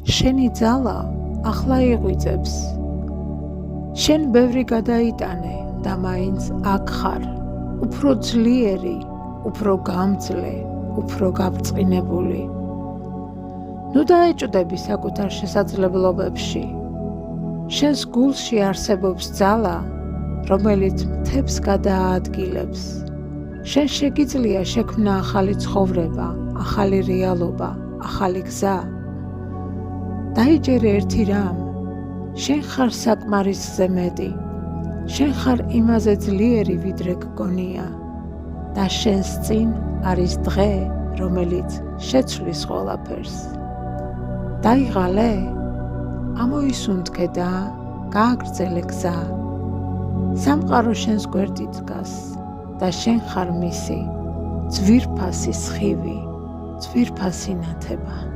შენი ძალა ახლა იღვიძებს. შენ ბევრი გადაიტანე და მაინც აქ ხარ, უფრო ძლიერი, უფრო გამძლე, უფრო გაბრწყინებული. ნუ დაეჭვდები საკუთარ შესაძლებლობებში. შენს გულში არსებობს ძალა, რომელიც მთებს გადააადგილებს. შენ შეგიძლია შექმნა ახალი ცხოვრება, ახალი რეალობა, ახალი გზა. დაიჯერე ერთი რამ, შენ ხარ საკმარისზე მეტი, შენ ხარ იმაზე ძლიერი, ვიდრე გგონია და შენს წინ არის დღე, რომელიც შეცვლის ყველაფერს. დაიღალე? ამოისუნთქე და გააგრძელე გზა. სამყარო შენს გვერდით დგას და შენ ხარ მისი ძვირფასი სხივი, ძვირფასი ნათება.